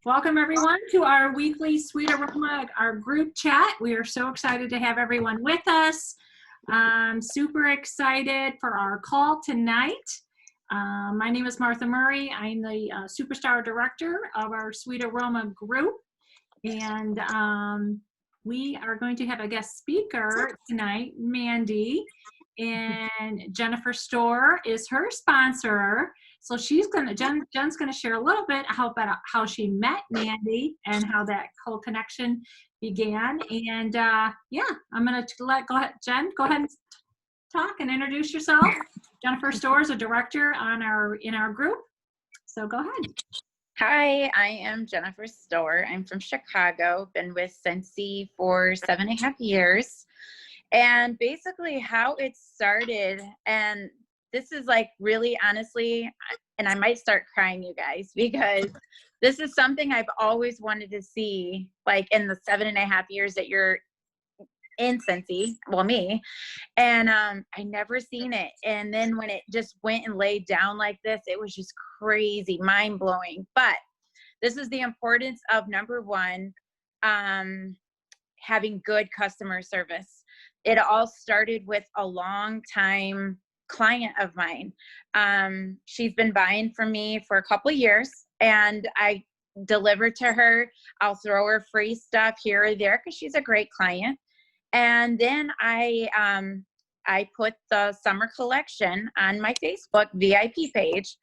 Welcome everyone to our weekly Sweet Aroma, our group chat. We are so excited to have everyone with us. I'm super excited for our call tonight. My name is Martha Murray. I'm the Superstar Director of our Sweet Aroma group. And we are going to have a guest speaker tonight, Mandy. And Jennifer Store is her sponsor. So she's Jen's gonna share a little bit about how she met Mandy and how that whole connection began. And yeah, I'm gonna go ahead, Jen, go ahead and talk and introduce yourself. Jennifer Store is a director in our group. So go ahead. Hi, I am Jennifer Store. I'm from Chicago, been with Scentsy for 7.5 years. And basically how it started, and this is like really honestly, and I might start crying, you guys, because this is something I've always wanted to see, like in the 7.5 years that you're in Scentsy, well, me, and I never seen it. And then when it just went and laid down like this, it was just crazy, mind blowing. But this is the importance of, number one, having good customer service. It all started with a long time client of mine. She's been buying from me for a couple of years, and I deliver to her. I'll throw her free stuff here or there because she's a great client. And then I put the summer collection on my Facebook VIP page,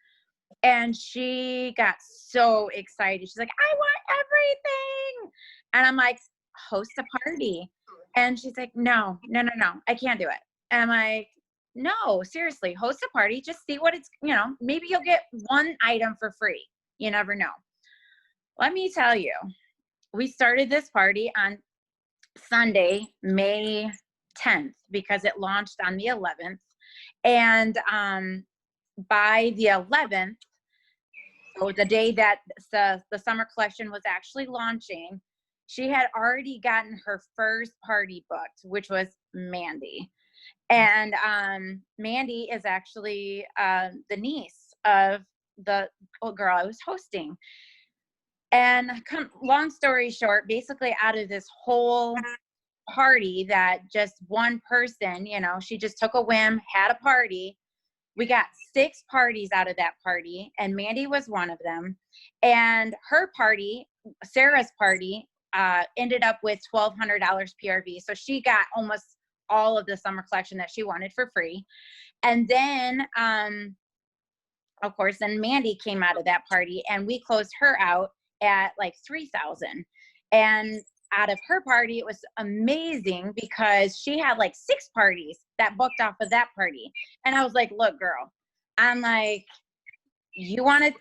and she got so excited. She's like, I want everything. And I'm like, host a party. And she's like, no, I can't do it. And I'm like, no, seriously, host a party. Just see what it's, maybe you'll get one item for free. You never know. Let me tell you, we started this party on Sunday, May 10th, because it launched on the 11th. And by the 11th, so the day that the summer collection was actually launching, she had already gotten her first party booked, which was Mandy. And Mandy is actually the niece of the girl I was hosting. And long story short, basically out of this whole party that just one person, she just took a whim, had a party. We got 6 parties out of that party, and Mandy was one of them. And her party, Sarah's party, ended up with $1,200 PRV. So she got almost all of the summer collection that she wanted for free. And then, of course, then Mandy came out of that party, and we closed her out at like $3,000. And out of her party, it was amazing because she had like 6 parties that booked off of that party. And I was like, look, girl, I'm like, you want to,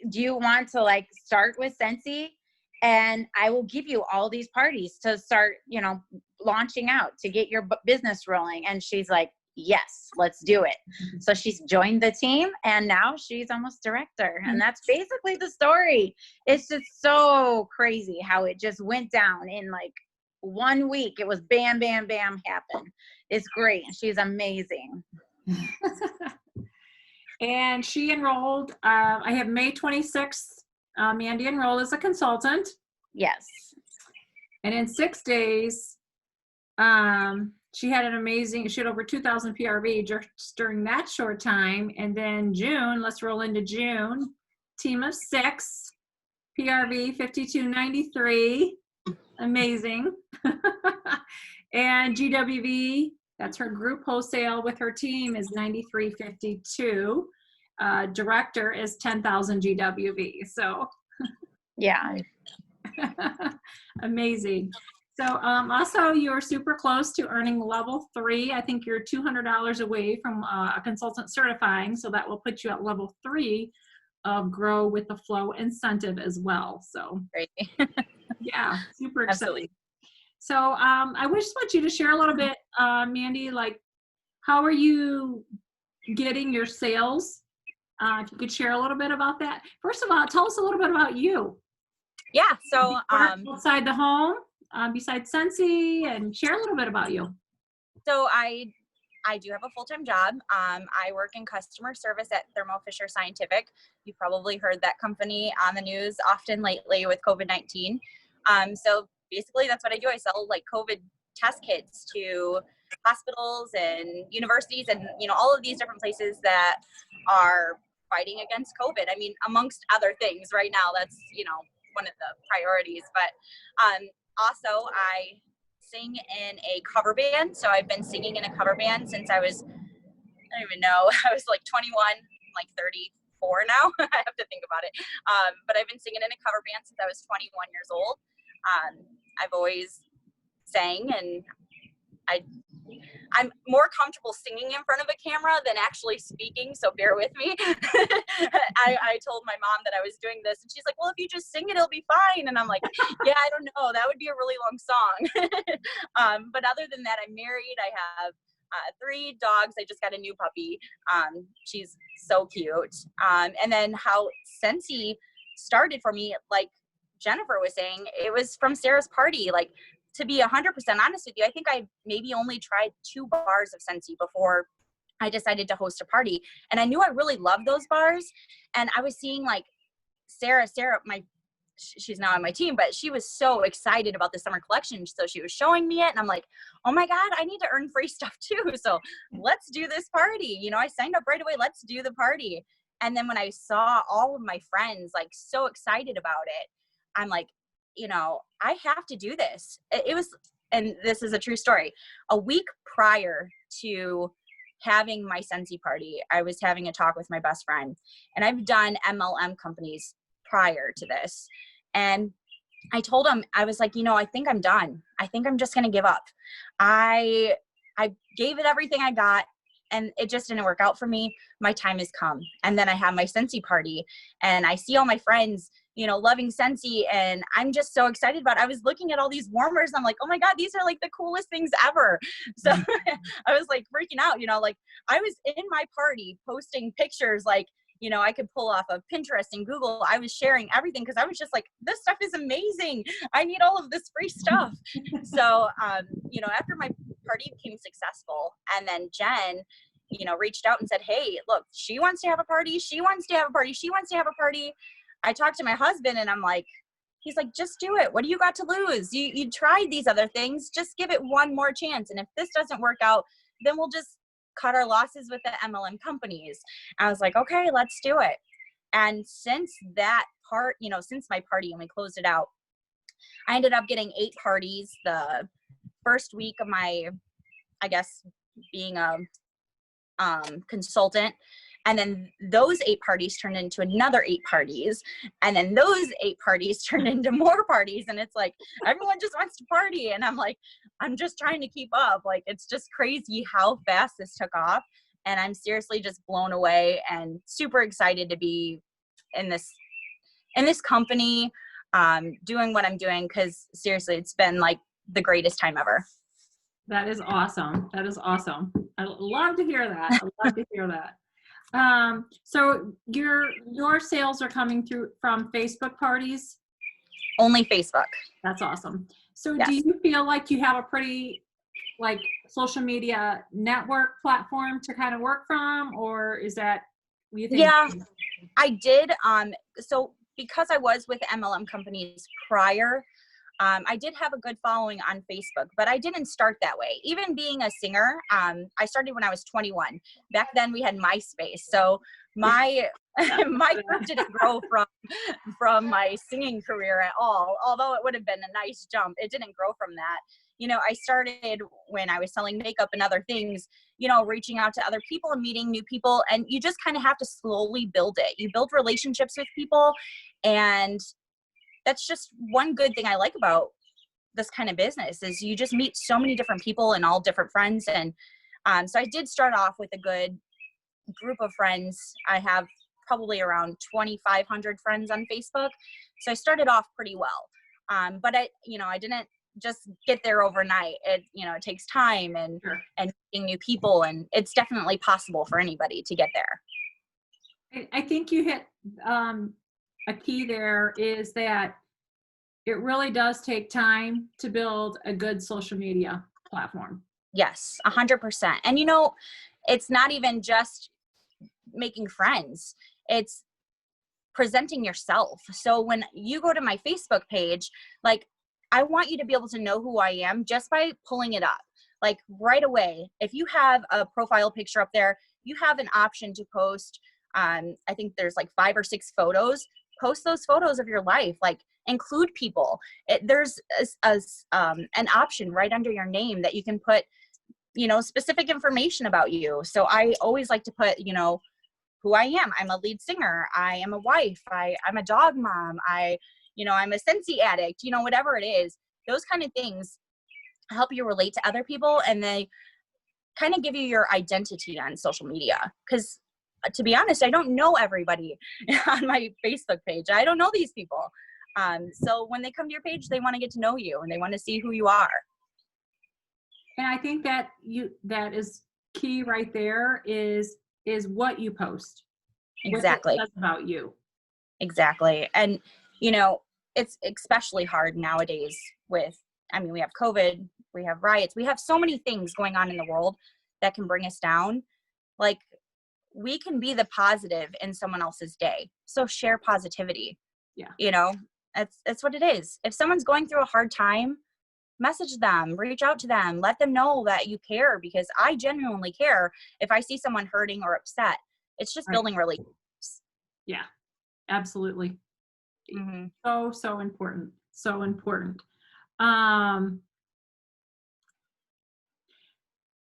do you want to like start with Scentsy? And I will give you all these parties to start, launching out to get your business rolling. And she's like, yes, let's do it. So she's joined the team, and now she's almost director. And that's basically the story. It's just so crazy how it just went down in like 1 week. It was bam, bam, bam happen. It's great. She's amazing. And she enrolled, I have May 26th, Mandy enrolled as a consultant. Yes. And in 6 days, she had she had over 2,000 PRV just during that short time. And then June, let's roll into June, team of 6, PRV 5293, amazing. And GWV, that's her group wholesale with her team, is 9352. Director is 10,000 GWV. So yeah. Amazing. So also you're super close to earning level 3. I think you're $200 away from a consultant certifying. So that will put you at level 3 of Grow with the Flow incentive as well. So great. Yeah, super exciting. Absolutely. So I just want you to share a little bit, Mandy, like how are you getting your sales? If you could share a little bit about that. First of all, tell us a little bit about you. Yeah. So outside the home, besides Scentsy, and share a little bit about you. So I I do have a full-time job. I work in customer service at Thermo Fisher Scientific. You've probably heard that company on the news often lately with COVID-19. So basically that's what I do. I sell like COVID test kits to hospitals and universities and, all of these different places that are fighting against COVID. I mean, amongst other things right now, that's, one of the priorities. But also I sing in a cover band. So I've been singing in a cover band since I don't even know, I was like 21, like 34 now. I have to think about it. But I've been singing in a cover band since I was 21 years old. I've always sang, and I'm more comfortable singing in front of a camera than actually speaking, so bear with me. I told my mom that I was doing this, and she's like, well, if you just sing it, it'll be fine. And I'm like, yeah, I don't know. That would be a really long song. But other than that, I'm married. I have 3 dogs. I just got a new puppy. She's so cute. And then how Scentsy started for me, like Jennifer was saying, it was from Sarah's party. Like, to be 100% honest with you, I think I maybe only tried 2 bars of Scentsy before I decided to host a party. And I knew I really loved those bars. And I was seeing like Sarah, she's now on my team, but she was so excited about the summer collection. So she was showing me it, and I'm like, oh my God, I need to earn free stuff too. So let's do this party. I signed up right away. Let's do the party. And then when I saw all of my friends like so excited about it, I'm like, I have to do this. It was, and this is a true story, a week prior to having my Scentsy party, I was having a talk with my best friend, and I've done MLM companies prior to this. And I told him, I was like, I think I'm done. I think I'm just going to give up. I gave it everything I got, and it just didn't work out for me. My time has come. And then I have my Scentsy party, and I see all my friends, loving Scentsy, and I'm just so excited about it. I was looking at all these warmers, and I'm like, oh my God, these are like the coolest things ever. So I was like freaking out, like I was in my party posting pictures, like, I could pull off of Pinterest and Google. I was sharing everything because I was just like, this stuff is amazing. I need all of this free stuff. So, after my party became successful, and then Jen, reached out and said, hey, look, she wants to have a party. She wants to have a party. She wants to have a party. I talked to my husband, and I'm like, he's like, just do it. What do you got to lose? You tried these other things. Just give it one more chance. And if this doesn't work out, then we'll just cut our losses with the MLM companies. I was like, okay, let's do it. And since that part, since my party and we closed it out, I ended up getting 8 parties the first week of my, I guess, being a consultant. And then those 8 parties turned into another 8 parties. And then those 8 parties turned into more parties. And it's like, everyone just wants to party. And I'm like, I'm just trying to keep up. Like, it's just crazy how fast this took off. And I'm seriously just blown away and super excited to be in this company, doing what I'm doing. Cause seriously, it's been like the greatest time ever. That is awesome. That is awesome. I love to hear that. I love to hear that. So your sales are coming through from Facebook parties? Only Facebook. That's awesome. So Yes. Do you feel like you have a pretty like social media network platform to kind of work from, or is that what you think? Yeah, I did. So because I was with MLM companies prior, I did have a good following on Facebook, but I didn't start that way. Even being a singer, I started when I was 21. Back then we had MySpace. So my group didn't grow from my singing career at all. Although it would have been a nice jump, it didn't grow from that. I started when I was selling makeup and other things, reaching out to other people and meeting new people. And you just kind of have to slowly build it. You build relationships with people, and that's just one good thing I like about this kind of business is you just meet so many different people and all different friends. And so I did start off with a good group of friends. I have probably around 2,500 friends on Facebook. So I started off pretty well. But I didn't just get there overnight. It takes time and meeting new people, and it's definitely possible for anybody to get there. I think you hit a key there is that it really does take time to build a good social media platform. Yes, 100%. And you know, it's not even just making friends. It's presenting yourself. So when you go to my Facebook page, like, I want you to be able to know who I am just by pulling it up. Like right away, if you have a profile picture up there, you have an option to post, I think there's like 5 or 6 photos. Post those photos of your life, like include people. There's an option right under your name that you can put, you know, specific information about you. So I always like to put, you know, who I am. I'm a lead singer. I am a wife. I'm a dog mom. I'm a Scentsy addict, you know, whatever it is. Those kind of things help you relate to other people, and they kind of give you your identity on social media. Because to be honest, I don't know everybody on my Facebook page. I don't know these people. So when they come to your page, they want to get to know you and they want to see who you are. And I think that is key right there is what you post. Exactly. What it says about you. Exactly. And, you know, it's especially hard nowadays with, I mean, we have COVID, we have riots, we have so many things going on in the world that can bring us down. Like, we can be the positive in someone else's day. So share positivity. Yeah. You know, that's what it is. If someone's going through a hard time, message them, reach out to them, let them know that you care, because I genuinely care if I see someone hurting or upset. It's just building relationships. Yeah, absolutely. Mm-hmm. So important. So important.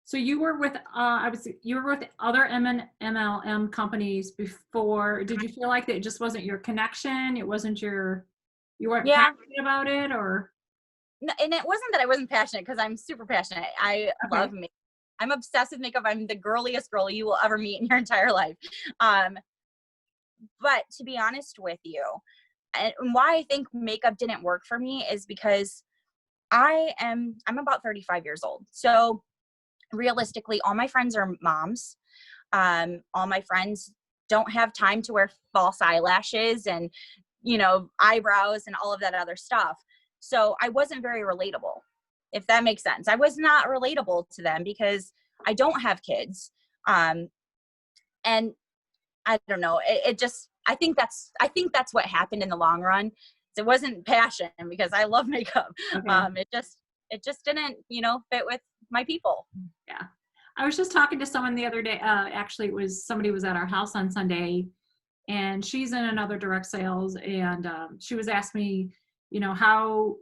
So you were with other MLM companies before. Did you feel like that it just wasn't your connection? It wasn't you weren't passionate about it, or? No, and it wasn't that I wasn't passionate, because I'm super passionate. I love makeup. I'm obsessed with makeup. I'm the girliest girl you will ever meet in your entire life. But to be honest with you, and why I think makeup didn't work for me is because I'm about 35 years old. So realistically, all my friends are moms. All my friends don't have time to wear false eyelashes and, you know, eyebrows and all of that other stuff. So I wasn't very relatable, if that makes sense. I was not relatable to them because I don't have kids. And I don't know, I think that's what happened in the long run. It wasn't passion, because I love makeup. Okay. It just didn't, you know, fit with my people. Yeah. I was just talking to someone the other day. Actually, somebody was at our house on Sunday, and she's in another direct sales, and she was asking me, you know, how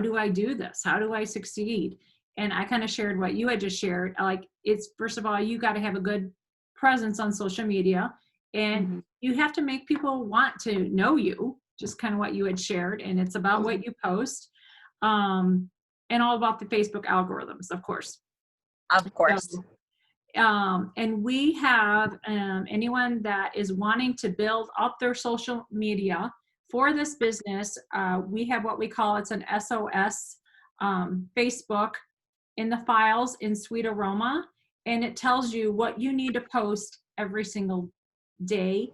do I do this? How do I succeed? And I kind of shared what you had just shared. Like, it's, first of all, you got to have a good presence on social media, and you have to make people want to know you, just kind of what you had shared. And it's about what you post, and all about the Facebook algorithms, of course. Of course. So, and we have anyone that is wanting to build up their social media for this business, we have what we call, it's an SOS Facebook in the files in Sweet Aroma, and it tells you what you need to post every single day.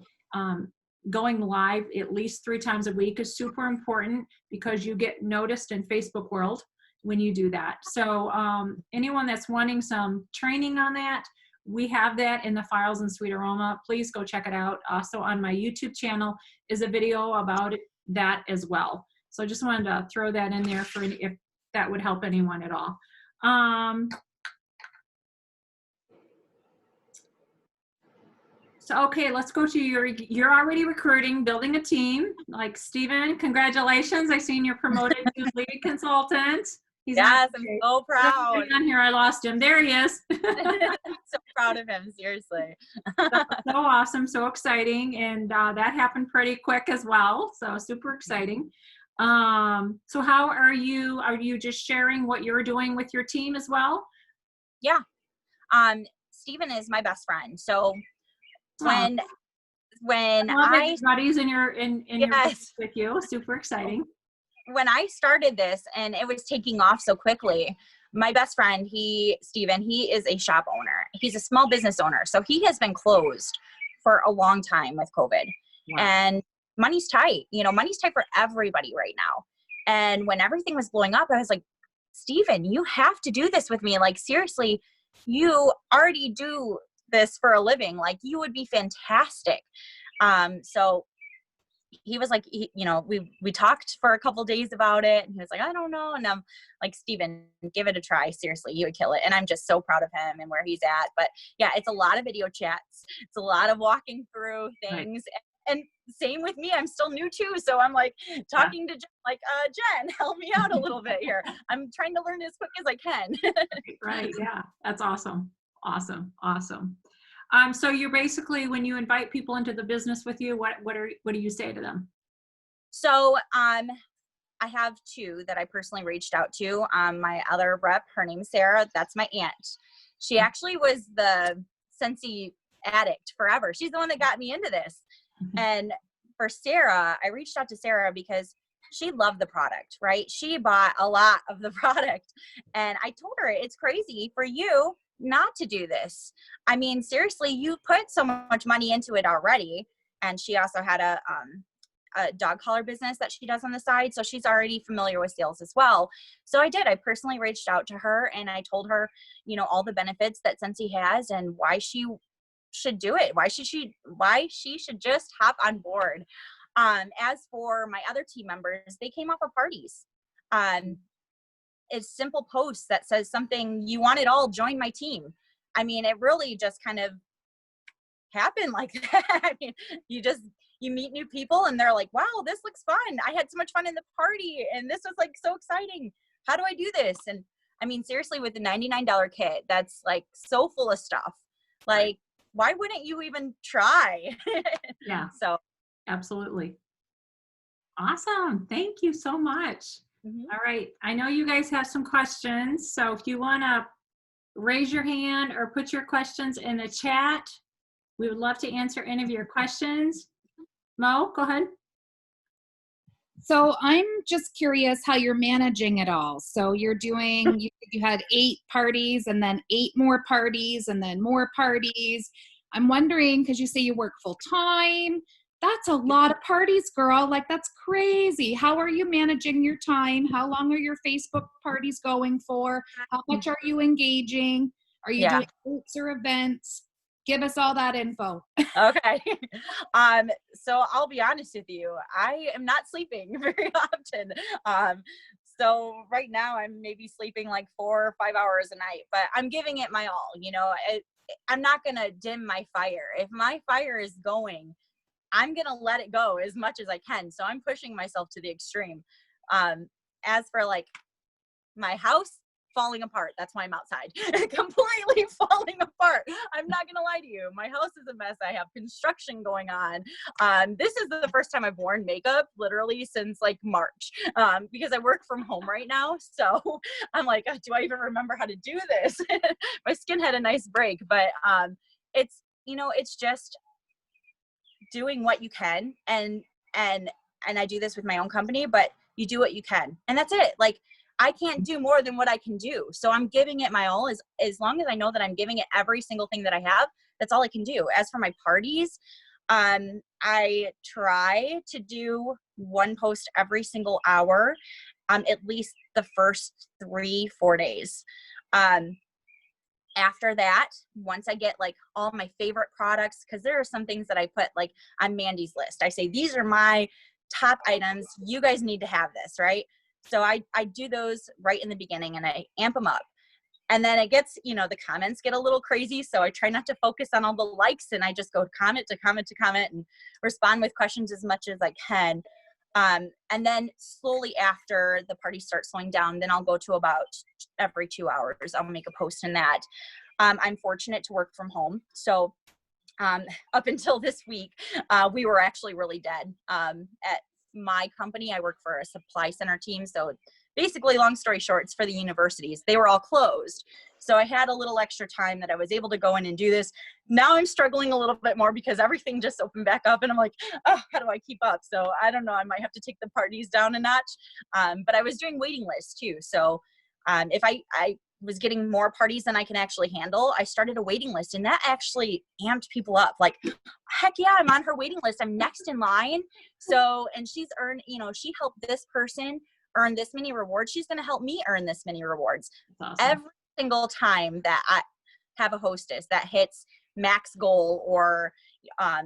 Going live at least 3 times a week is super important, because you get noticed in Facebook world when you do that. So anyone that's wanting some training on that, we have that in the files in Sweet Aroma. Please go check it out. Also on my YouTube channel is a video about that as well. So I just wanted to throw that in there for if that would help anyone at all. So, okay, let's go to you're already recruiting, building a team. Like, Steven, congratulations. I seen you're promoted to lead consultant. Yes, I'm so proud. On here, I lost him. There he is. So proud of him, seriously. So awesome, so exciting. And that happened pretty quick as well. So super exciting. So how are you just sharing what you're doing with your team as well? Yeah. Steven is my best friend. So when everybody's in your yes. with you, super exciting. When I started this and it was taking off so quickly, my best friend, Steven, he is a shop owner. He's a small business owner. So he has been closed for a long time with COVID. Wow. And money's tight. You know, money's tight for everybody right now. And when everything was blowing up, I was like, Steven, you have to do this with me. Like, seriously, you already do this for a living. Like, you would be fantastic. So he was like, we talked for a couple days about it, and he was like, I don't know. And I'm like, Steven, give it a try. Seriously, you would kill it. And I'm just so proud of him and where he's at. But yeah, it's a lot of video chats. It's a lot of walking through things. Right. And same with me. I'm still new too. So I'm like talking to Jen, like, Jen, help me out a little bit here. I'm trying to learn as quick as I can. Right. Yeah. That's awesome. Awesome. Awesome. So you're basically, when you invite people into the business with you, what do you say to them? So, I have two that I personally reached out to. My other rep, her name's Sarah. That's my aunt. She actually was the Scentsy addict forever. She's the one that got me into this. Mm-hmm. And for Sarah, I reached out to Sarah because she loved the product, right? She bought a lot of the product. And I told her, it's crazy for you not to do this. I mean, seriously, you put so much money into it already. And she also had a dog collar business that she does on the side. So she's already familiar with sales as well. So I personally reached out to her and I told her, all the benefits that Scentsy has and why she should do it. Why she should just hop on board. As for my other team members, they came off of parties. It's simple posts that says something, you want it all, join my team. I mean, it really just kind of happened like that. I mean, you meet new people and they're like, wow, this looks fun. I had so much fun in the party and this was like so exciting. How do I do this? And I mean, seriously, with the $99 kit, that's like so full of stuff. Like, why wouldn't you even try? Yeah. So absolutely. Awesome. Thank you so much. Mm-hmm. All right. I know you guys have some questions. So if you want to raise your hand or put your questions in the chat, we would love to answer any of your questions. Mo, go ahead. So I'm just curious how you're managing it all. So you're doing, you had 8 parties and then 8 more parties and then more parties. I'm wondering, because you say you work full time, that's a lot of parties, girl. Like, that's crazy. How are you managing your time? How long are your Facebook parties going for? How much are you engaging? Are you doing groups or events? Give us all that info. Okay. So I'll be honest with you. I am not sleeping very often. So right now I'm maybe sleeping like 4 or 5 hours a night, but I'm giving it my all. I'm not going to dim my fire. If my fire is going, I'm going to let it go as much as I can. So I'm pushing myself to the extreme. As for like my house falling apart, that's why I'm outside. Completely falling apart. I'm not going to lie to you. My house is a mess. I have construction going on. This is the first time I've worn makeup literally since like March, because I work from home right now. So I'm like, do I even remember how to do this? My skin had a nice break, but it's just doing what you can. And I do this with my own company, but you do what you can. And that's it. Like, I can't do more than what I can do. So I'm giving it my all. As long as I know that I'm giving it every single thing that I have, that's all I can do. As for my parties, I try to do 1 post every single hour, at least the first 3-4 days. After that, once I get like all my favorite products, because there are some things that I put like on Mandy's list. I say, these are my top items. You guys need to have this, right? So I do those right in the beginning and I amp them up. And then it gets, the comments get a little crazy. So I try not to focus on all the likes and I just go comment to comment to comment and respond with questions as much as I can. And then slowly after the party starts slowing down, then I'll go to about every 2 hours. I'll make a post in that. I'm fortunate to work from home. So up until this week, we were actually really dead. At my company, I work for a supply center team. So basically, long story short, it's for the universities. They were all closed. So I had a little extra time that I was able to go in and do this. Now I'm struggling a little bit more because everything just opened back up and I'm like, oh, how do I keep up? So I don't know. I might have to take the parties down a notch. But I was doing waiting lists too. So if I was getting more parties than I can actually handle, I started a waiting list and that actually amped people up. Like, heck yeah, I'm on her waiting list. I'm next in line. So, and she's earned, she helped this person earn this many rewards. She's going to help me earn this many rewards. That's awesome. Every single time that I have a hostess that hits max goal or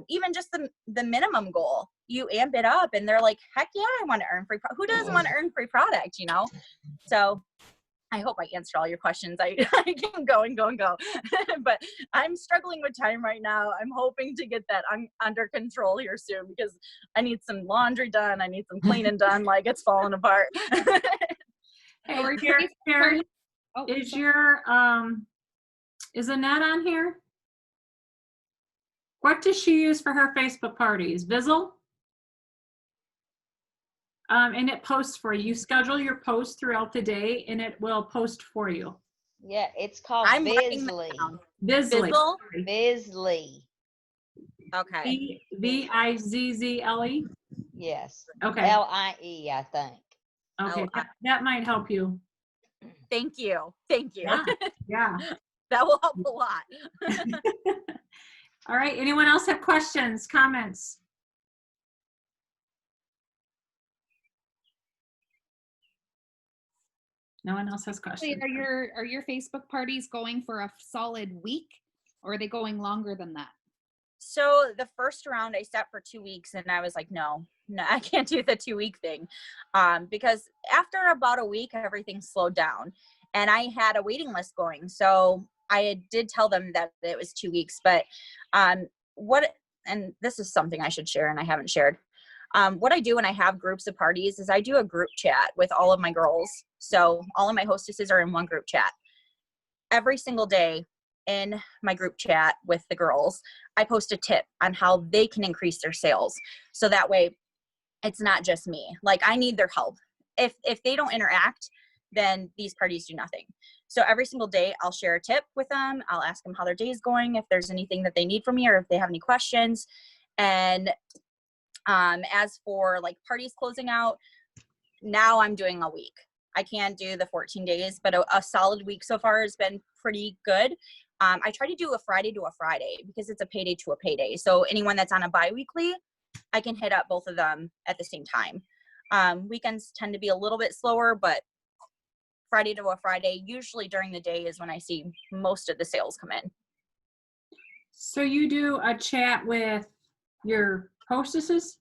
even just the minimum goal, you amp it up and they're like, heck yeah, I want to earn free. Who doesn't want to earn free product, you know? So I hope I answered all your questions. I can go and go and go, but I'm struggling with time right now. I'm hoping to get that under control here soon because I need some laundry done. I need some cleaning done. Like it's falling apart. Hey, Or Carrie, Oh, is sorry. your, is Annette on here? What does she use for her Facebook parties? Bizzle? And it posts for you. You schedule your post throughout the day and it will post for you. Yeah, it's called I'm writing that Bizzly. down. Bizzle. Bizzle? Bizzly. Okay. Bizzle? Yes. Okay. Lie, I think. Okay. L-I. That might help you. Thank you. Thank you. Yeah. Yeah. That will help a lot. All right. Anyone else have questions, comments? No one else has questions. Are your Facebook parties going for a solid week, or are they going longer than that? So the first round I set for 2 weeks and I was like, no, I can't do the 2-week thing. Because after about a week, everything slowed down and I had a waiting list going. So I did tell them that it was 2 weeks, but and this is something I should share and I haven't shared. What I do when I have groups of parties is I do a group chat with all of my girls. So all of my hostesses are in one group chat. Every single day in my group chat with the girls, I post a tip on how they can increase their sales. So that way it's not just me. Like I need their help. If they don't interact, then these parties do nothing. So every single day I'll share a tip with them. I'll ask them how their day is going, if there's anything that they need from me or if they have any questions. And as for like parties closing out, now I'm doing a week. I can't do the 14 days, but a solid week so far has been pretty good. I try to do a Friday to a Friday because it's a payday to a payday. So anyone that's on a bi-weekly, I can hit up both of them at the same time. Weekends tend to be a little bit slower, but Friday to a Friday, usually during the day is when I see most of the sales come in. So you do a chat with your hostesses?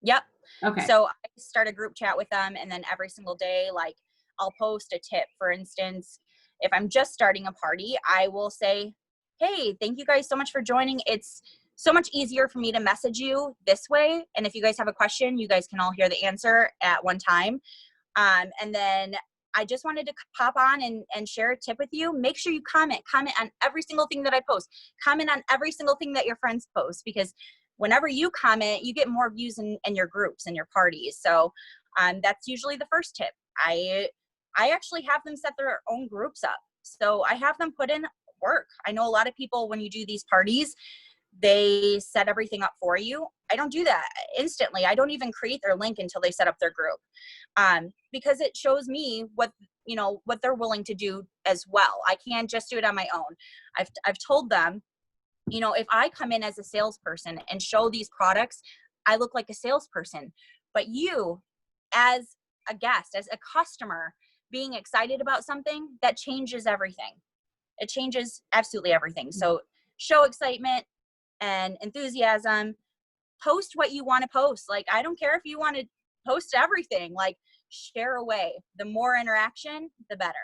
Yep. Okay. So I start a group chat with them and then every single day, like I'll post a tip. For instance, if I'm just starting a party, I will say, hey, thank you guys so much for joining. It's so much easier for me to message you this way. And if you guys have a question, you guys can all hear the answer at one time. And then I just wanted to pop on and share a tip with you. Make sure you comment on every single thing that I post. Comment on every single thing that your friends post, because whenever you comment, you get more views in your groups and your parties. So that's usually the first tip. I actually have them set their own groups up. So I have them put in work. I know a lot of people, when you do these parties, they set everything up for you. I don't do that instantly. I don't even create their link until they set up their group, because it shows me what they're willing to do as well. I can't just do it on my own. I've told them, if I come in as a salesperson and show these products, I look like a salesperson. But you, as a guest, as a customer, being excited about something, that changes everything. It changes absolutely everything. So show excitement and enthusiasm. Post what you want to post. Like, I don't care if you want to post everything. Like, share away. The more interaction, the better.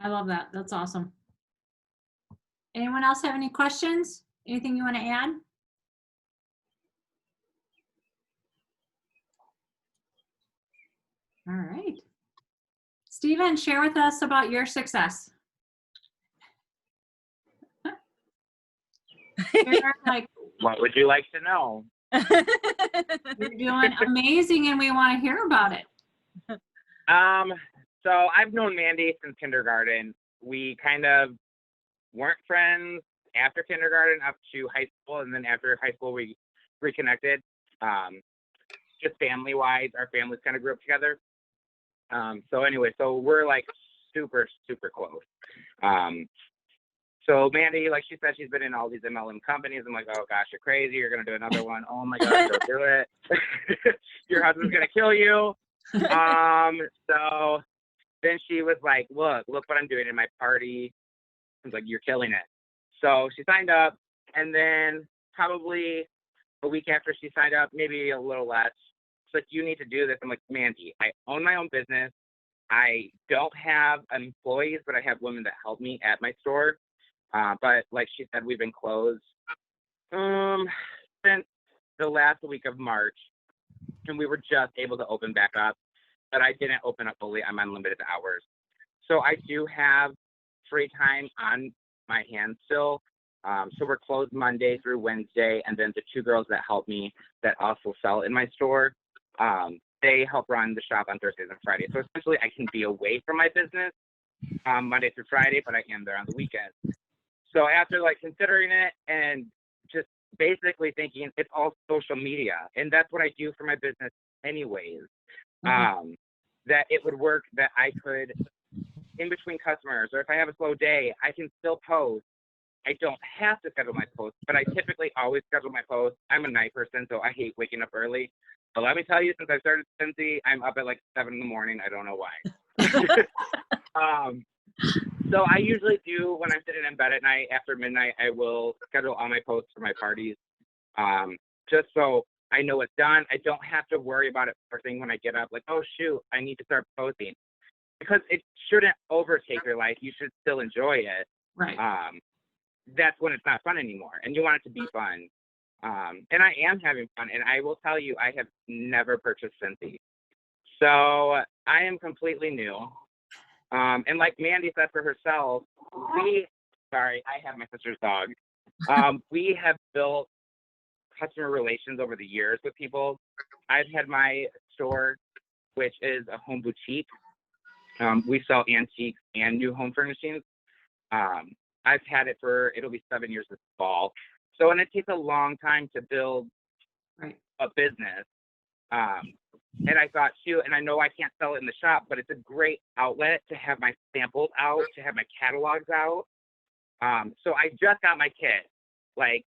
I love that. That's awesome. Anyone else have any questions? Anything you want to add? All right. Stephen, share with us about your success. What would you like to know? You're doing amazing and we want to hear about it. So I've known Mandy since kindergarten. We kind of weren't friends after kindergarten up to high school, and then after high school we reconnected. Just family-wise, our families kind of grew up together. So anyway, so we're like super, super close. So Mandy, like she said, she's been in all these MLM companies. I'm like, oh gosh, you're crazy. You're going to do another one. Oh my gosh, don't do it. Your husband's going to kill you. So then she was like, look what I'm doing in my party. I was like, you're killing it. So she signed up, and then probably a week after she signed up, maybe a little less, she's like, you need to do this. I'm like, Mandy, I own my own business. I don't have employees, but I have women that help me at my store. But like she said, we've been closed since the last week of March, and we were just able to open back up, but I didn't open up fully. I'm on limited hours. So I do have free time on my hands still. So we're closed Monday through Wednesday, and then the two girls that help me that also sell in my store, they help run the shop on Thursdays and Fridays. So essentially I can be away from my business Monday through Friday, but I am there on the weekends. So after like considering it and just basically thinking it's all social media, and that's what I do for my business anyways, that it would work, that I could, in between customers, or if I have a slow day, I can still post. I don't have to schedule my posts, but I typically always schedule my posts. I'm a night person, so I hate waking up early. But let me tell you, since I started Scentsy, I'm up at like 7 in the morning. I don't know why. So I usually do, when I'm sitting in bed at night after midnight, I will schedule all my posts for my parties, just so I know it's done. I don't have to worry about it first thing when I get up, like, oh shoot, I need to start posting, because it shouldn't overtake your life. You should still enjoy it. Right. That's when it's not fun anymore, and you want it to be fun. And I am having fun, and I will tell you, I have never purchased Scentsy. So I am completely new. And like Mandy said for herself, sorry, I have my sister's dog. We have built customer relations over the years with people. I've had my store, which is a home boutique. We sell antiques and new home furnishings. I've had it it'll be 7 years this fall. So, and it takes a long time to build a business. And I thought, shoot, and I know I can't sell it in the shop, but it's a great outlet to have my samples out, to have my catalogs out. So I just got my kit, like,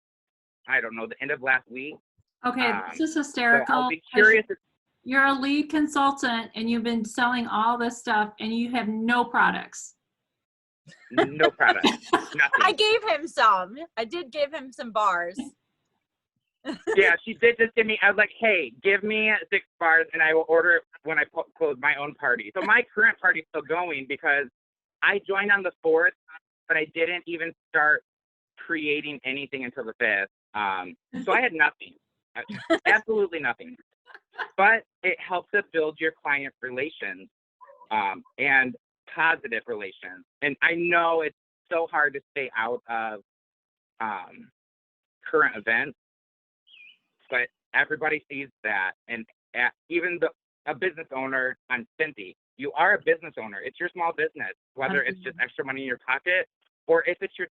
I don't know, the end of last week. Okay, this is hysterical. So I'll be curious. You're a lead consultant, and you've been selling all this stuff, and you have no products. No product. Nothing. I gave him some. I did give him some bars. Yeah, she did just give me, I was like, hey, give me 6 bars and I will order it when I close my own party. So my current party is still going because I joined on the 4th, but I didn't even start creating anything until the 5th. So I had nothing, absolutely nothing. But it helps to build your client relations and positive relations. And I know it's so hard to stay out of current events, but everybody sees that. And even a business owner on Scentsy, you are a business owner. It's your small business, whether it's just extra money in your pocket or if it's your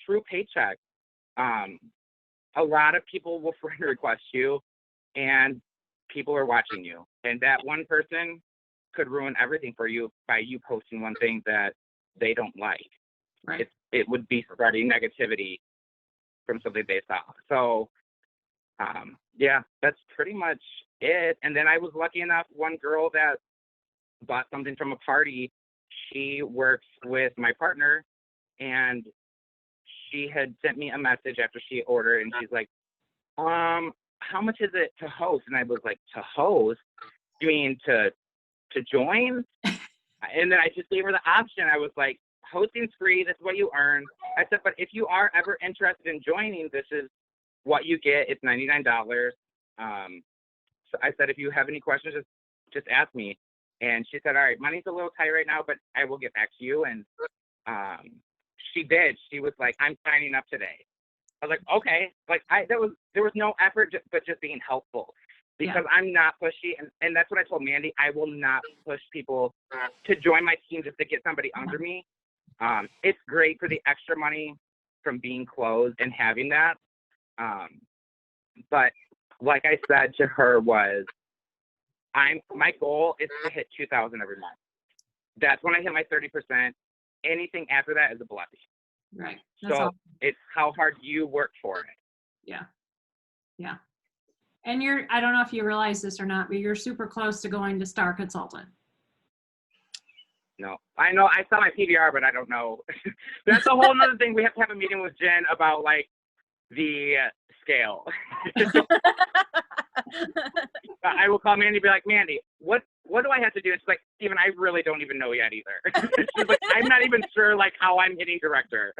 true paycheck. A lot of people will friend request you, and people are watching you. And that one person could ruin everything for you by you posting one thing that they don't like. Right. It would be spreading negativity from something they saw. So, yeah, that's pretty much it. And then I was lucky enough, one girl that bought something from a party, she works with my partner, and she had sent me a message after she ordered, and she's like, how much is it to host? And I was like, to host? You mean to join? And then I just gave her the option. I was like, hosting's free. This is what you earn. I said, but if you are ever interested in joining, this is what you get. It's $99. So I said, if you have any questions, just ask me. And she said, all right, money's a little tight right now, but I will get back to you. And she did. She was like, I'm signing up today. I was like, okay. Like there was no effort, but just being helpful, because I'm not pushy. And that's what I told Mandy. I will not push people to join my team just to get somebody under me. It's great for the extra money from being closed and having that. But like I said to her was, my goal is to hit 2,000 every month. That's when I hit my 30%. Anything after that is a blessing. Right. That's so awesome. It's how hard you work for it. Yeah. Yeah. And I don't know if you realize this or not, but you're super close to going to Star Consultant. No, I know. I saw my PDR, but I don't know. That's a whole nother thing. We have to have a meeting with Jen about like the scale. I will call Mandy and be like, Mandy, what do I have to do? It's like, Steven, I really don't even know yet either. She's like, I'm not even sure like how I'm hitting director.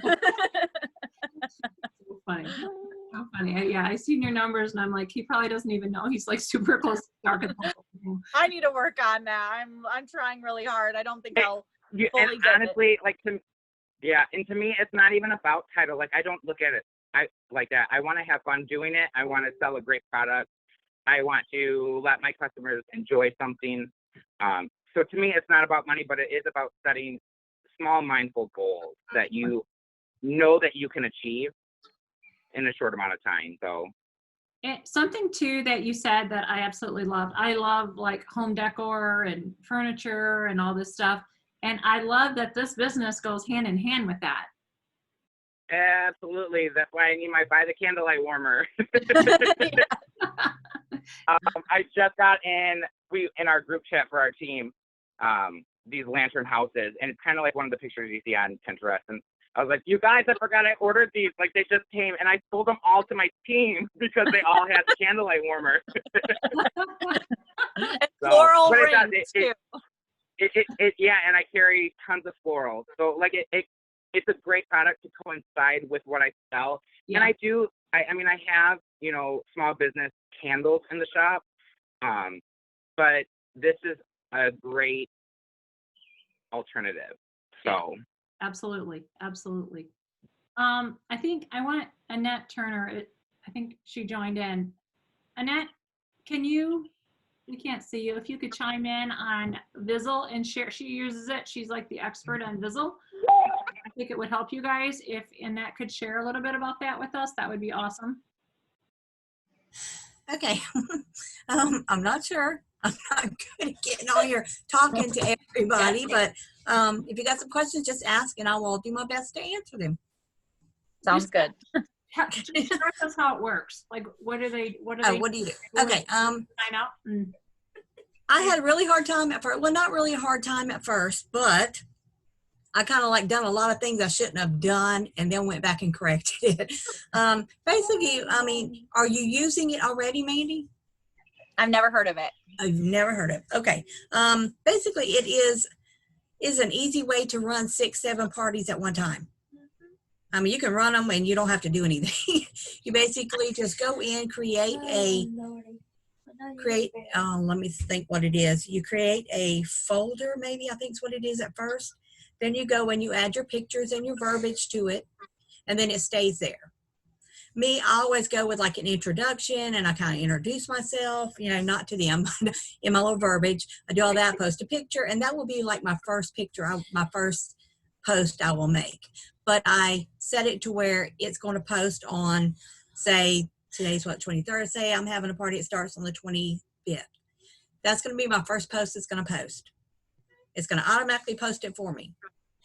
So funny. How funny. Yeah, I seen your numbers and I'm like, he probably doesn't even know. He's like super close to Star Consultant. I need to work on that. I'm trying really hard. I don't think I'll fully And get honestly, like and to me, it's not even about title. Like I don't look at it like that. I want to have fun doing it. I want to sell a great product. I want to let my customers enjoy something. So to me, it's not about money, but it is about setting small, mindful goals that you know that you can achieve in a short amount of time. So something too that you said that I absolutely love. I love like home decor and furniture and all this stuff. And I love that this business goes hand in hand with that. absolutely. That's why I need my Buy the Candlelight Warmer. I just got in our group chat for our team, these lantern houses, and it's kind of like one of the pictures you see on Pinterest. And I was like, you guys, I forgot I ordered these. Like they just came, and I sold them all to my team because they all had the candlelight warmer. floral rings too. Yeah, and I carry tons of floral. So like it's a great product to coincide with what I sell. Yeah. And I do. I mean, I have small business candles in the shop, but this is a great alternative. So. Absolutely. I think I want Annette Turner. I think she joined in. Annette, we can't see you. If you could chime in on Bizzle and share, she uses it. She's like the expert on Bizzle. I think it would help you guys if Annette could share a little bit about that with us. That would be awesome. Okay. I'm not sure. I'm not good at getting on here talking to everybody, but if you got some questions, just ask and I will do my best to answer them. Sounds good. Just share us how it works. Like, what do you do? Okay. Sign up. I had a really hard time at first. Well, not really a hard time at first, but I kind of like done a lot of things I shouldn't have done and then went back and corrected it. Basically, I mean, are you using it already, Mandy? I've never heard of it. I've never heard of it. Okay. Basically, it is an easy way to run 6-7 parties at one time. I mean, you can run them and you don't have to do anything. You basically just go in, let me think what it is. You create a folder, maybe I think is what it is at first. Then you go and you add your pictures and your verbiage to it, and then it stays there. Me, I always go with like an introduction, and I kind of introduce myself, not to them, but in my little verbiage. I do all that, post a picture, and that will be like my first picture, my first post I will make. But I set it to where it's going to post on, say, today's 23rd, say I'm having a party, it starts on the 25th. That's going to be my first post it's going to post. It's going to automatically post it for me.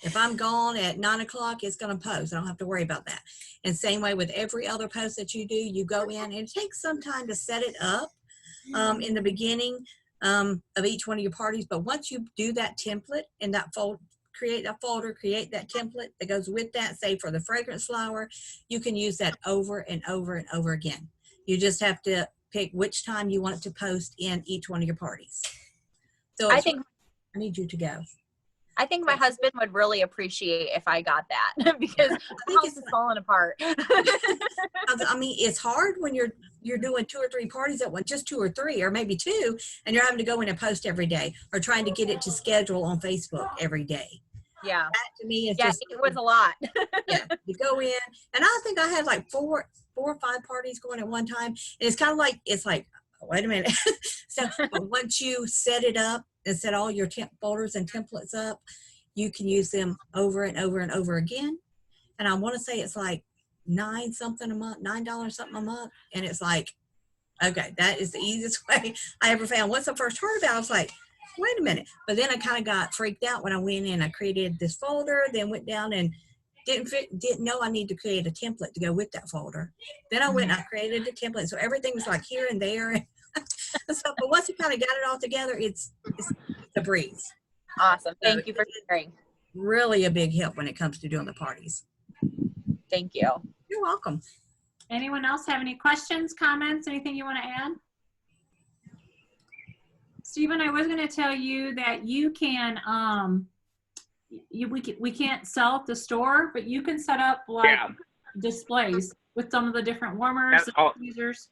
If I'm gone at 9 o'clock, it's going to post. I don't have to worry about that. And same way with every other post that you do, you go in and it takes some time to set it up in the beginning of each one of your parties. But once you do that template in that folder, create that folder, create that template that goes with that, say for the fragrance flower, you can use that over and over and over again. You just have to pick which time you want it to post in each one of your parties. So I need you to go. I think my husband would really appreciate if I got that because the house is falling apart. I mean, it's hard when you're doing 2 or 3 parties at once, just 2 or 3, or maybe 2, and you're having to go in and post every day, or trying to get it to schedule on Facebook every day. Yeah. That to me is it was a lot. Yeah, you go in, and I think I had like 4 or 5 parties going at one time, and it's kind of like, wait a minute. So, but once you set it up and set all your folders and templates up, you can use them over and over and over again. And I want to say it's like $9 something a month, $9 something a month. And it's like, okay, that is the easiest way I ever found. Once I first heard about it, I was like, wait a minute. But then I kind of got freaked out when I went in. I created this folder, then went down and didn't know I need to create a template to go with that folder. Then I went and I created a template. So everything was like here and there. So, but once you kind of got it all together, it's a breeze. Awesome. Thank you for sharing. Really a big help when it comes to doing the parties. Thank you. You're welcome. Anyone else have any questions, comments, anything you want to add? Stephen, I was going to tell you that you can, we can't sell at the store, but you can set up like displays with some of the different warmers, users.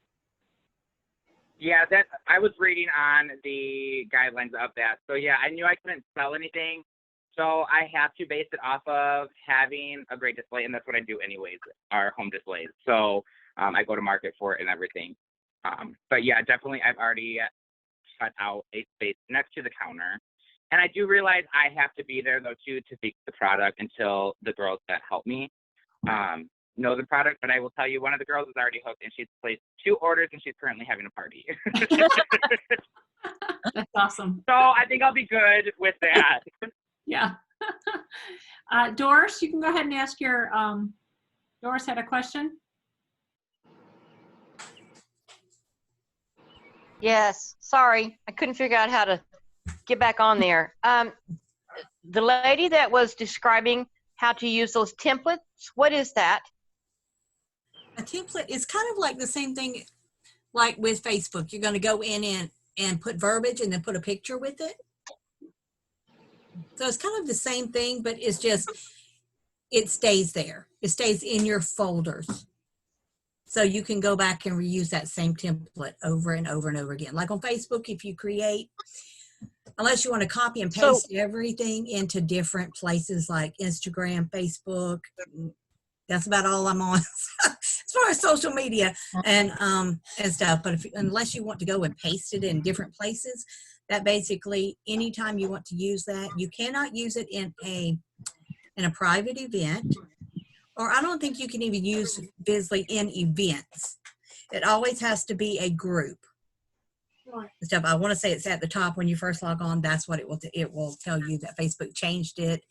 Yeah, that I was reading on the guidelines of that. So yeah, I knew I couldn't sell anything. So I have to base it off of having a great display, and that's what I do anyways, our home displays. So I go to market for it and everything. But yeah, definitely I've already cut out a space next to the counter. And I do realize I have to be there though too to fix the product until the girls that help me know the product. But I will tell you, one of the girls is already hooked and she's placed 2 orders and she's currently having a party. That's awesome. So I think I'll be good with that. Yeah. Doris, you can go ahead and ask your, Doris had a question. Yes, sorry, I couldn't figure out how to get back on there. The lady that was describing how to use those templates, what is that? A template is kind of like the same thing like with Facebook. You're going to go in and put verbiage and then put a picture with it. So it's kind of the same thing, but it's just, it stays there. It stays in your folders. So you can go back and reuse that same template over and over and over again. Like on Facebook, if you create, unless you want to copy and paste everything into different places like Instagram, Facebook, that's about all I'm on as far as social media and stuff. But unless you want to go and paste it in different places, that basically anytime you want to use that, you cannot use it in a private event, or I don't think you can even use Bizzle in events. It always has to be a group. Stuff. I want to say it's at the top when you first log on. That's what it will tell you that Facebook changed it.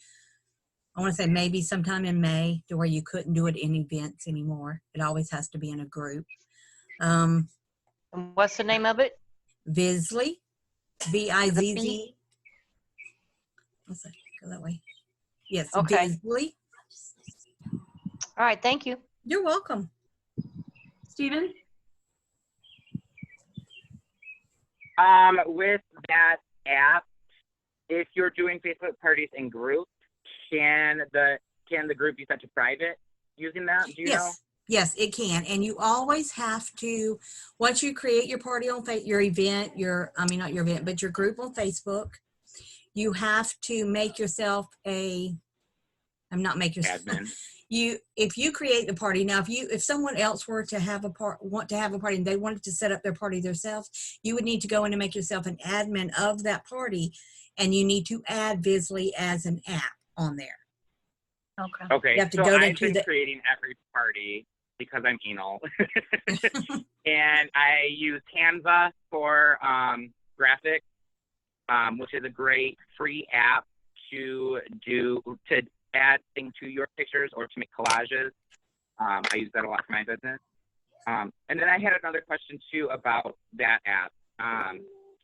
I want to say maybe sometime in May to where you couldn't do it in events anymore. It always has to be in a group. And what's the name of it? Bizzle, B-I-Z-Z. Let's see, go that way. Yes, okay. Bizzle. All right, thank you. You're welcome. Stephen? With that app, if you're doing Facebook parties in groups, can the group be set to private using that? Do you know? Yes, it can. And you always have to, once you create your party on your event, not your event, but your group on Facebook, you have to make yourself admin. If you create the party now, if someone else were to want to have a party and they wanted to set up their party themselves, you would need to go in and make yourself an admin of that party, and you need to add Bizzle as an app on there. Okay. You have to so go I've been creating every party because I'm anal, and I use Canva for graphics, which is a great free app to add things to your pictures or to make collages. I use that a lot for my business. And then I had another question too about that app.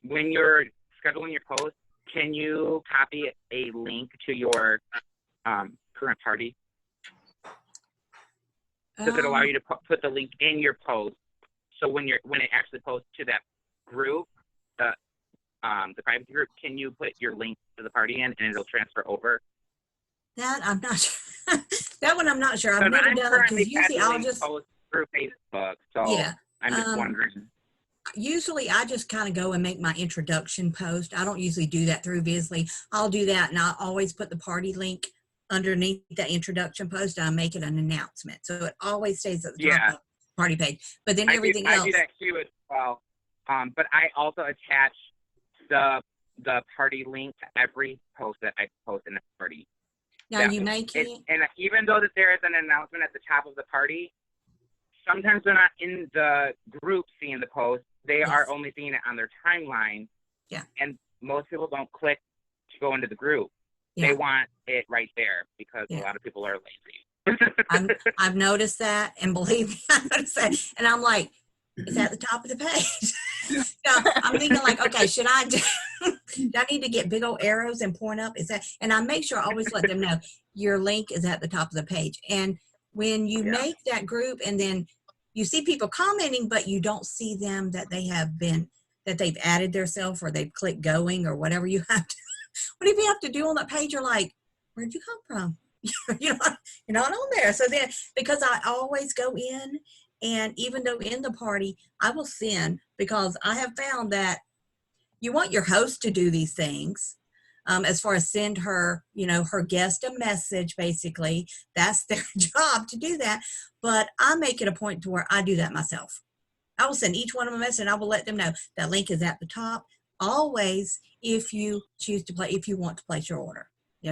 When you're scheduling your post, can you copy a link to your current party? Does it allow you to put the link in your post? So when it actually posts to that group, the private group, can you put your link to the party in and it'll transfer over? That I'm not sure. That one I'm not sure. I've never done it because usually I'll just post through Facebook. So yeah, I'm just wondering. Usually I just kind of go and make my introduction post. I don't usually do that through Bizzle. I'll do that, and I'll always put the party link underneath that introduction post. And I make it an announcement, so it always stays at the top of the party page. But then everything else, I do that too as well. But I also attach the party link to every post that I post in the party. Now you make it, and even though that there is an announcement at the top of the party, sometimes they're not in the group seeing the post. They are only seeing it on their timeline. Yeah. And most people don't click to go into the group. Yeah. They want it right there because a lot of people are lazy. I've noticed that, and believe me, I noticed that, and I'm like, it's at the top of the page. So I'm thinking like, okay, do I need to get big old arrows and point up? Is that, and I make sure I always let them know your link is at the top of the page. And when you make that group and then you see people commenting, but you don't see them that they've added themselves or they've clicked going or whatever you have to, whatever you have to do on that page, you're like, where'd you come from? You're not on there. So then, because I always go in, and even though in the party, I will send, because I have found that you want your host to do these things, as far as send her, her guest a message, basically. That's their job to do that. But I make it a point to where I do that myself. I will send each one of them a message, and I will let them know that link is at the top. Always, if you choose to if you want to place your order,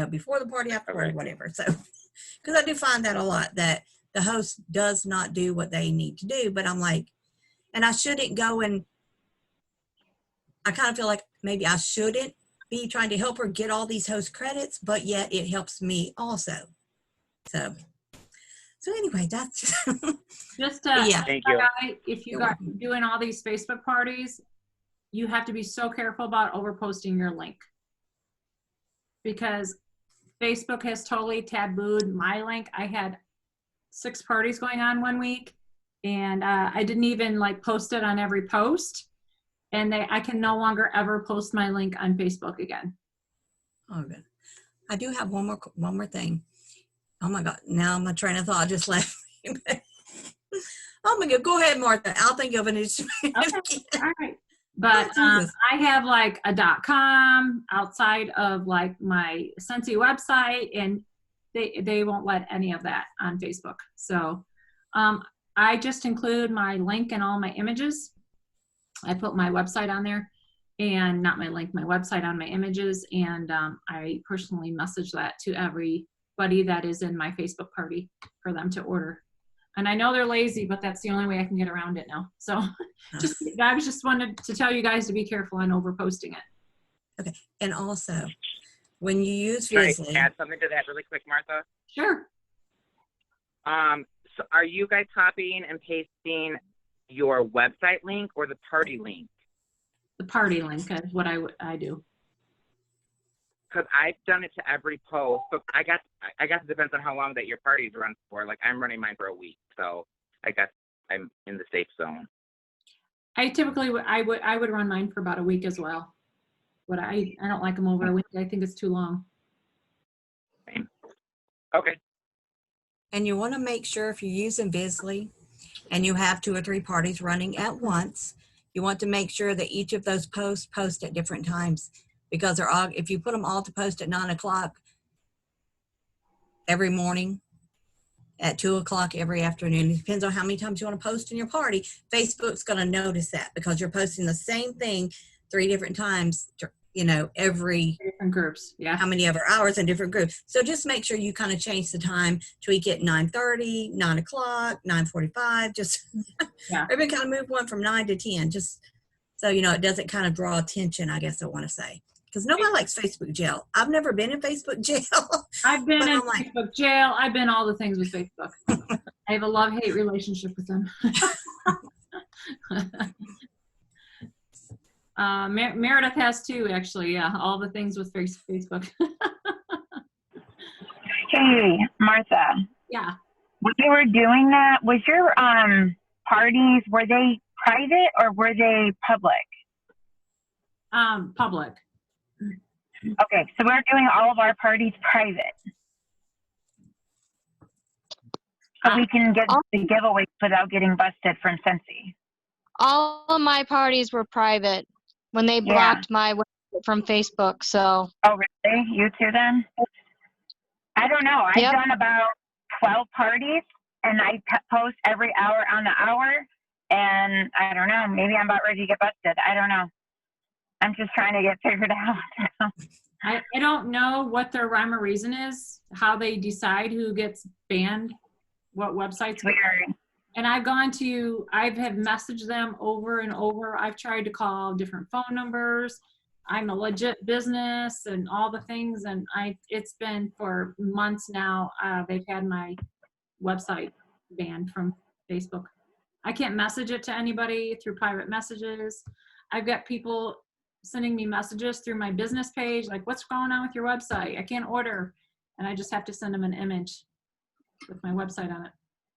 before the party, after the party, whatever. So, because I do find that a lot, that the host does not do what they need to do. But I'm like, and I shouldn't go, and I kind of feel like maybe I shouldn't be trying to help her get all these host credits, but yet it helps me also. So anyway, that's just yeah. Thank you. if you got doing all these Facebook parties, you have to be so careful about overposting your link, because Facebook has totally tabooed my link. I had 6 parties going on one week, and I didn't even post it on every post, and I can no longer ever post my link on Facebook again. Oh, good. I do have one more thing. Oh my God! Now my train of thought just left me. Oh my God! Go ahead, Martha. I'll think of it. Okay. All right. But I have a .com outside of my Scentsy website, and they won't let any of that on Facebook. So I just include my link and all my images. I put my website on there, and not my link, my website on my images. And I personally message that to everybody that is in my Facebook party for them to order. And I know they're lazy, but that's the only way I can get around it now. So I just wanted to tell you guys to be careful on overposting it. Okay. And also, when you use Can Bizzle, I add something to that really quick, Martha? Sure. So are you guys copying and pasting your website link or the party link? The party link is what I do. Because I've done it to every post, but I guess it depends on how long that your parties run for. I'm running mine for a week, so I guess I'm in the safe zone. I typically I would run mine for about a week as well, but I don't like them over a week. I think it's too long. Same. Okay. and you want to make sure if you're using Bizzle and you have 2 or 3 parties running at once, you want to make sure that each of those posts post at different times, because they're all, if you put them all to post at 9 o'clock every morning, at 2 o'clock every afternoon, it depends on how many times you want to post in your party. Facebook's going to notice that because you're posting the same thing 3 different times, every Different groups, yeah. how many other hours in different groups. So just make sure you kind of change the time, tweak it 9:30, 9 o'clock, 9:45, just Yeah. maybe kind of move one from 9 to 10, just so it doesn't kind of draw attention, I guess I want to say. Because nobody likes Facebook jail. I've never been in Facebook jail. I've been But in I'm like- Facebook jail. I've been all the things with Facebook. I have a love-hate relationship with them. Meredith has too, actually. Yeah, all the things with Facebook. Hey, Martha. Yeah. When you were doing that, was your parties, were they private or were they public? Public. Okay, so we're doing all of our parties private. So we can get the giveaways without getting busted from Scentsy. All of my parties were private when they blocked my website from Facebook. So. Oh, really? You too then? I don't know. I've done about 12 parties, and I post every hour on the hour, and I don't know. Maybe I'm about ready to get busted. I don't know. I'm just trying to get figured out. I don't know what their rhyme or reason is, how they decide who gets banned, what websites. Weird. And I have messaged them over and over. I've tried to call different phone numbers. I'm a legit business and all the things. And it's been for months now. They've had my website banned from Facebook. I can't message it to anybody through private messages. I've got people sending me messages through my business page, like, what's going on with your website? I can't order. And I just have to send them an image with my website on it.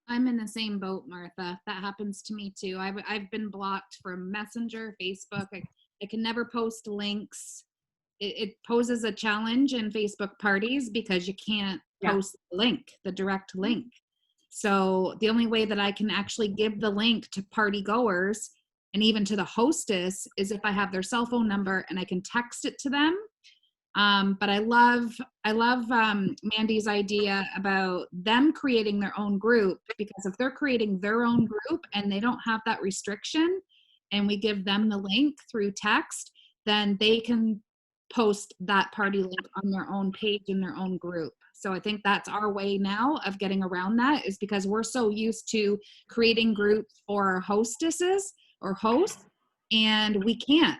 I'm in the same boat, Martha. That happens to me too. I've been blocked from Messenger, Facebook. I can never post links. It poses a challenge in Facebook parties because you can't post the link, the direct link. So the only way that I can actually give the link to party goers and even to the hostess is if I have their cell phone number and I can text it to them. But I love Mandy's idea about them creating their own group, because if they're creating their own group and they don't have that restriction and we give them the link through text, then they can post that party link on their own page in their own group. So I think that's our way now of getting around that, is because we're so used to creating groups for our hostesses or hosts, and we can't.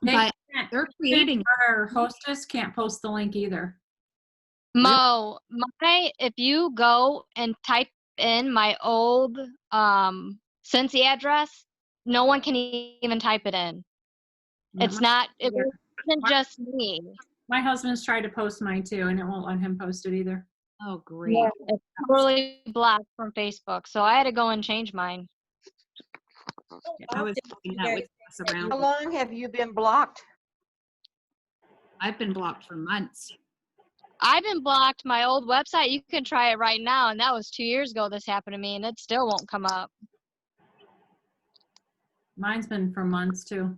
But they're creating. Our hostess can't post the link either. Mo, if you go and type in my old Scentsy address, no one can even type it in. It wasn't just me. My husband's tried to post mine too, and it won't let him post it either. Oh, great. Yeah, it's totally blocked from Facebook, so I had to go and change mine. I was thinking that would pass around. How long have you been blocked? I've been blocked for months. I've been blocked. My old website, you can try it right now, and that was 2 years ago this happened to me, and it still won't come up. Mine's been for months too.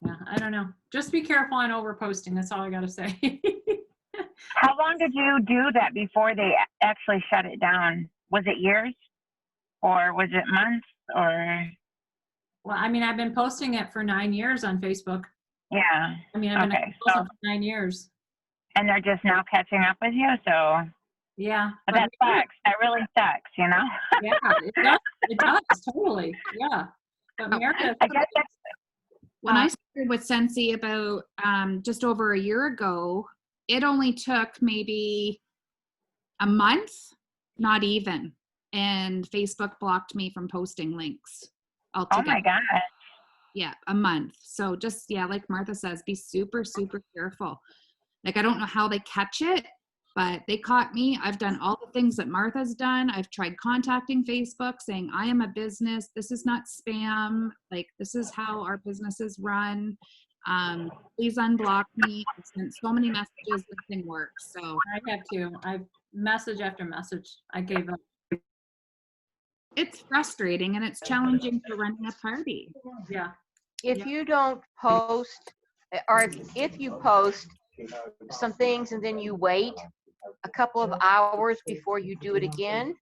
Yeah, I don't know. Just be careful on overposting. That's all I got to say. How long did you do that before they actually shut it down? Was it years or was it months or? Well, I mean, I've been posting it for 9 years on Facebook. Yeah. I mean, I've been posting for 9 years. And they're just now catching up with you, so. Yeah. But that sucks. That really sucks, you know? Yeah, it does. It does, totally. Yeah. But Meredith, I guess that's, when I started with Scentsy about just over a year ago, it only took maybe a month, not even. And Facebook blocked me from posting links altogether. oh my God. Yeah, a month. So just, yeah, like Martha says, be super, super careful. Like, I don't know how they catch it, but they caught me. I've done all the things that Martha's done. I've tried contacting Facebook saying, I am a business. This is not spam. Like, this is how our businesses run. Please unblock me. I've sent so many messages, nothing works. So I have to. I've message after message. I gave up. it's frustrating and it's challenging for running a party. Yeah. If you don't post, or if you post some things and then you wait a couple of hours before you do it again,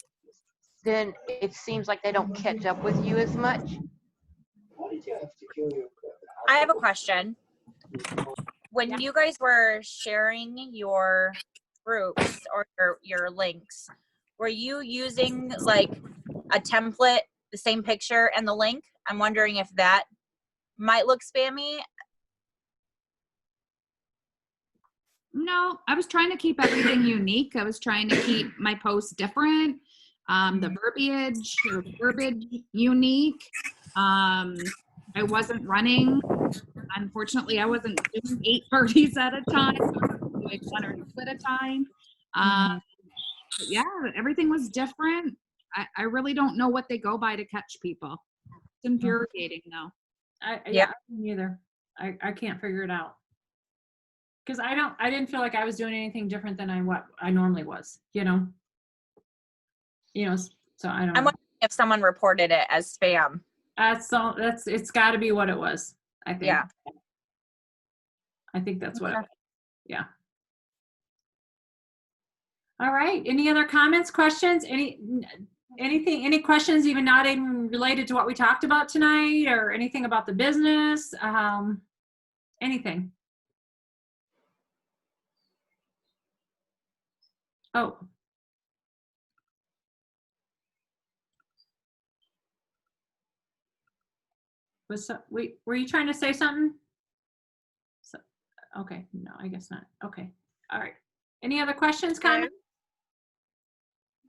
then it seems like they don't catch up with you as much. I have a question. When you guys were sharing your groups or your links, were you using like a template, the same picture and the link? I'm wondering if that might look spammy. No, I was trying to keep everything unique. I was trying to keep my posts different, the verbiage unique. I wasn't running. Unfortunately, I wasn't doing 8 parties at a time. I was doing 1 or 2 at a time. But yeah, everything was different. I really don't know what they go by to catch people. It's infuriating though. I don't either. I can't figure it out. Because I didn't feel like I was doing anything different than what I normally was, you know? So I don't know. I'm wondering if someone reported it as spam. It's got to be what it was, I think. Yeah. I think that's what it was. Yeah. All right. Any other comments, questions? Any questions even not even related to what we talked about tonight or anything about the business? Anything? Oh. Were you trying to say something? Okay, no, I guess not. Okay, all right. Any other questions, comments?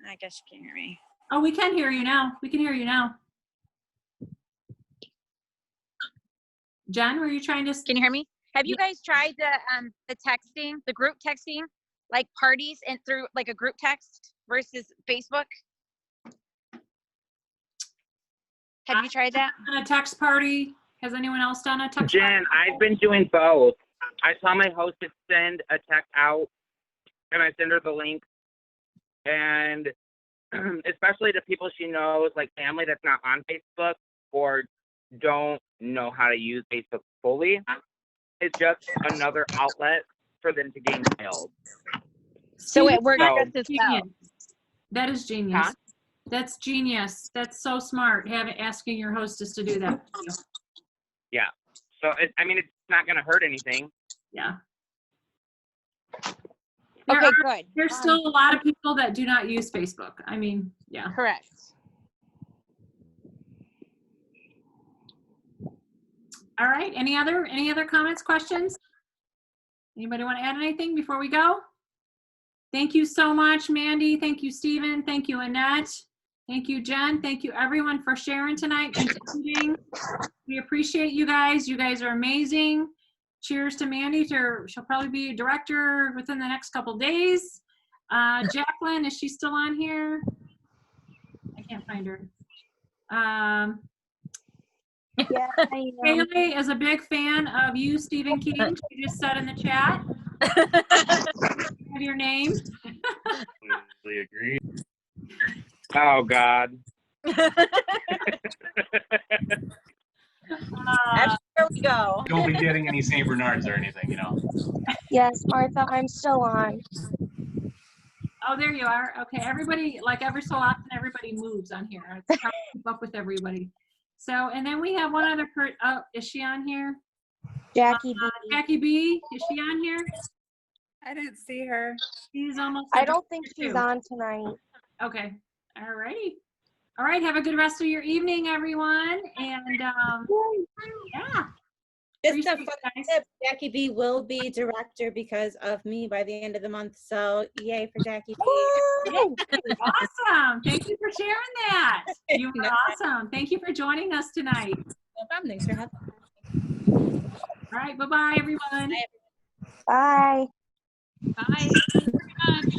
I guess you can't hear me. Oh, we can hear you now. We can hear you now. Jen, were you trying to? Can you hear me? Have you guys tried the texting, the group texting, like parties and through like a group text versus Facebook? Have you tried that? On a text party? Has anyone else done a text party? Jen, I've been doing both. I saw my host to send a text out, and I send her the link. And especially to people she knows, like family that's not on Facebook or don't know how to use Facebook fully, it's just another outlet for them to gain sales. So it works Steven, just as well. That is genius. Huh? That's genius. That's so smart. Asking your hostess to do that. Yeah. So, I mean, it's not going to hurt anything. Yeah. Okay, good. There's still a lot of people that do not use Facebook. I mean, yeah. Correct. All right. Any other comments, questions? Anybody want to add anything before we go? Thank you so much, Mandy. Thank you, Stephen. Thank you, Annette. Thank you, Jen. Thank you, everyone, for sharing tonight. Contributing. We appreciate you guys. You guys are amazing. Cheers to Mandy. She'll probably be a director within the next couple days. Jacqueline, is she still on here? I can't find her. Yeah, I am. Haley is a big fan of you, Stephen King. She just said in the chat. Have your name. Completely agree. Oh, God. That's where we go. Don't be getting any St. Bernards or anything, you know. Yes, Martha, I'm still on. Oh, there you are. Okay, everybody, like every so often, everybody moves on here. It's hard to keep up with everybody. So, and then we have one other person. Oh, is she on here? Jackie B. Jackie B, is she on here? I didn't see her. She's almost. I don't think she's on tonight. Okay. All righty. All right. Have a good rest of your evening, everyone. And yeah. Just a Appreciate fun you guys. tip, Jackie B will be director because of me by the end of the month. So yay for Jackie B. Awesome. Thank you for sharing that. You were awesome. Thank you for joining us tonight. No problem. Thanks for having me. All right. Bye-bye, everyone. Bye. Bye. Thank you very much.